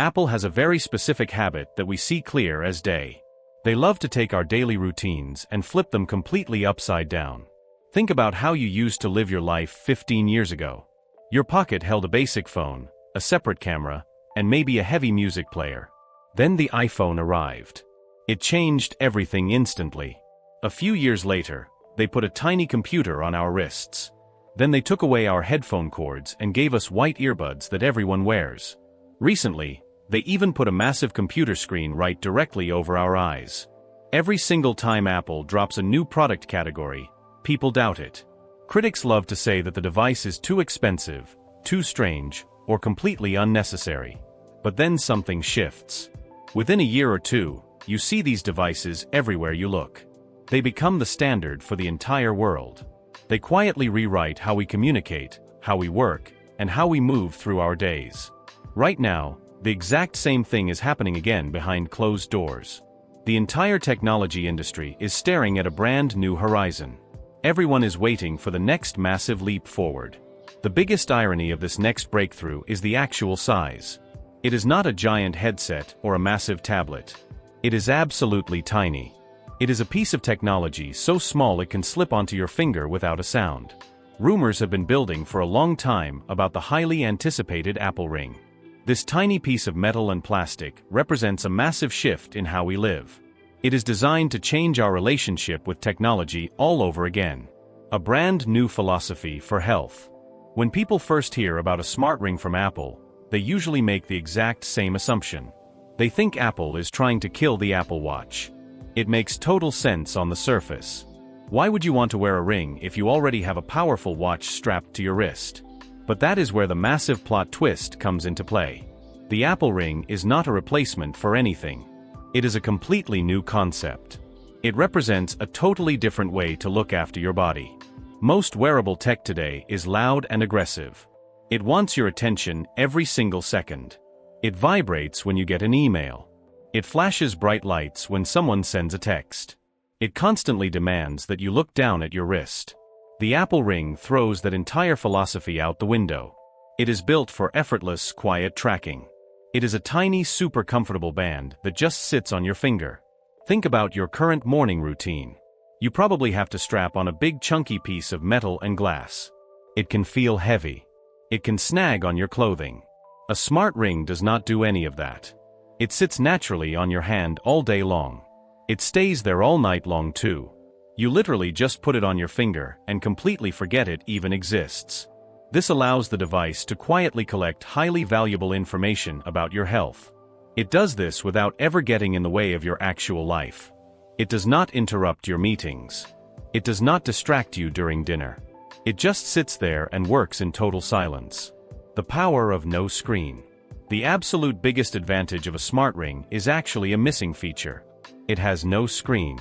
Apple has a very specific habit that we see clear as day. They love to take our daily routines and flip them completely upside down. Think about how you used to live your life 15 years ago. Your pocket held a basic phone, a separate camera, and maybe a heavy music player. Then the iPhone arrived. It changed everything instantly. A few years later, they put a tiny computer on our wrists. Then they took away our headphone cords and gave us white earbuds that everyone wears. Recently, they even put a massive computer screen right directly over our eyes. Every single time Apple drops a new product category, people doubt it. Critics love to say that the device is too expensive, too strange, or completely unnecessary. But then something shifts. Within a year or two, you see these devices everywhere you look. They become the standard for the entire world. They quietly rewrite how we communicate, how we work, and how we move through our days. Right now, the exact same thing is happening again behind closed doors. The entire technology industry is staring at a brand new horizon. Everyone is waiting for the next massive leap forward. The biggest irony of this next breakthrough is the actual size. It is not a giant headset or a massive tablet. It is absolutely tiny. It is a piece of technology so small it can slip onto your finger without a sound. Rumors have been building for a long time about the highly anticipated Apple Ring. This tiny piece of metal and plastic represents a massive shift in how we live. It is designed to change our relationship with technology all over again. A brand new philosophy for health. When people first hear about a smart ring from Apple, they usually make the exact same assumption. They think Apple is trying to kill the Apple Watch. It makes total sense on the surface. Why would you want to wear a ring if you already have a powerful watch strapped to your wrist? But that is where the massive plot twist comes into play. The Apple Ring is not a replacement for anything. It is a completely new concept. It represents a totally different way to look after your body. Most wearable tech today is loud and aggressive. It wants your attention every single second. It vibrates when you get an email. It flashes bright lights when someone sends a text. It constantly demands that you look down at your wrist. The Apple Ring throws that entire philosophy out the window. It is built for effortless, quiet tracking. It is a tiny, super comfortable band that just sits on your finger. Think about your current morning routine. You probably have to strap on a big chunky piece of metal and glass. It can feel heavy. It can snag on your clothing. A smart ring does not do any of that. It sits naturally on your hand all day long. It stays there all night long too. You literally just put it on your finger and completely forget it even exists. This allows the device to quietly collect highly valuable information about your health. It does this without ever getting in the way of your actual life. It does not interrupt your meetings. It does not distract you during dinner. It just sits there and works in total silence. The power of no screen. The absolute biggest advantage of a smart ring is actually a missing feature. It has no screen.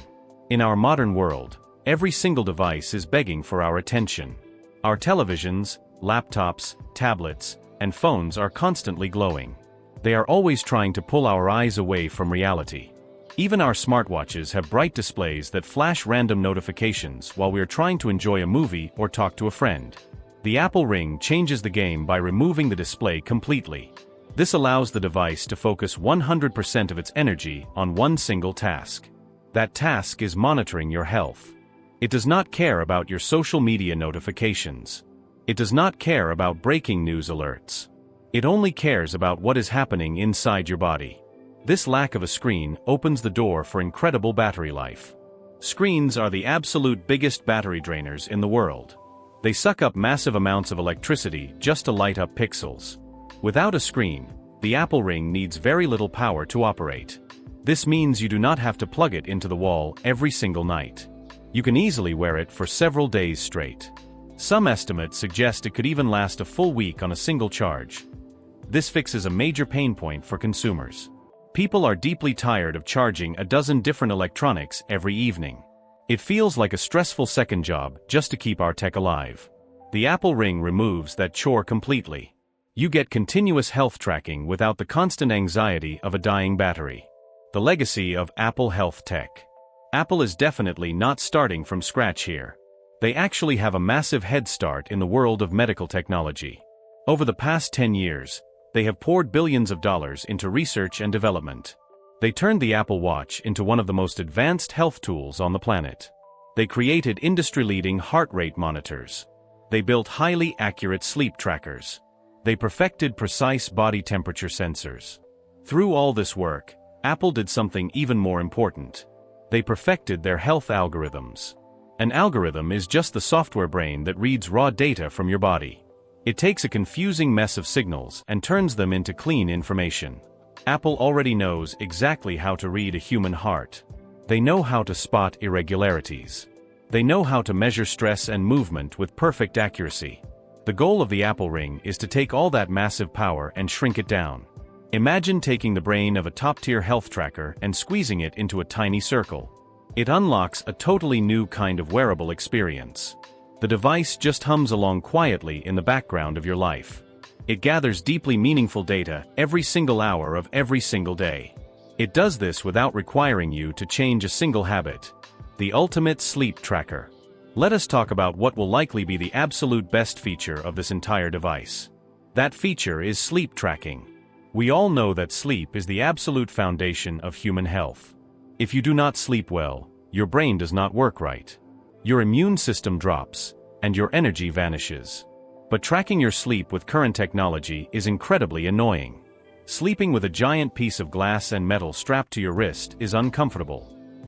In our modern world, every single device is begging for our attention. Our televisions, laptops, tablets, and phones are constantly glowing. They are always trying to pull our eyes away from reality. Even our smartwatches have bright displays that flash random notifications while we are trying to enjoy a movie or talk to a friend. The Apple Ring changes the game by removing the display completely. This allows the device to focus 100% of its energy on one single task. That task is monitoring your health. It does not care about your social media notifications. It does not care about breaking news alerts. It only cares about what is happening inside your body. This lack of a screen opens the door for incredible battery life. Screens are the absolute biggest battery drainers in the world. They suck up massive amounts of electricity just to light up pixels. Without a screen, the Apple Ring needs very little power to operate. This means you do not have to plug it into the wall every single night. You can easily wear it for several days straight. Some estimates suggest it could even last a full week on a single charge. This fixes a major pain point for consumers. People are deeply tired of charging a dozen different electronics every evening. It feels like a stressful second job just to keep our tech alive. The Apple Ring removes that chore completely. You get continuous health tracking without the constant anxiety of a dying battery. The legacy of Apple Health Tech. Apple is definitely not starting from scratch here. They actually have a massive head start in the world of medical technology. Over the past 10 years, They have poured billions of dollars into research and development. They turned the Apple Watch into one of the most advanced health tools on the planet. They created industry-leading heart rate monitors. They built highly accurate sleep trackers. They perfected precise body temperature sensors. Through all this work, Apple did something even more important. They perfected their health algorithms. An algorithm is just the software brain that reads raw data from your body. It takes a confusing mess of signals and turns them into clean information. Apple already knows exactly how to read a human heart. They know how to spot irregularities. They know how to measure stress and movement with perfect accuracy. The goal of the Apple Ring is to take all that massive power and shrink it down. Imagine taking the brain of a top-tier health tracker and squeezing it into a tiny circle. It unlocks a totally new kind of wearable experience. The device just hums along quietly in the background of your life. It gathers deeply meaningful data every single hour of every single day. It does this without requiring you to change a single habit. The ultimate sleep tracker. Let us talk about what will likely be the absolute best feature of this entire device. That feature is sleep tracking. We all know that sleep is the absolute foundation of human health. If you do not sleep well, your brain does not work right. Your immune system drops, and your energy vanishes. But tracking your sleep with current technology is incredibly annoying. Sleeping with a giant piece of glass and metal strapped to your wrist is uncomfortable.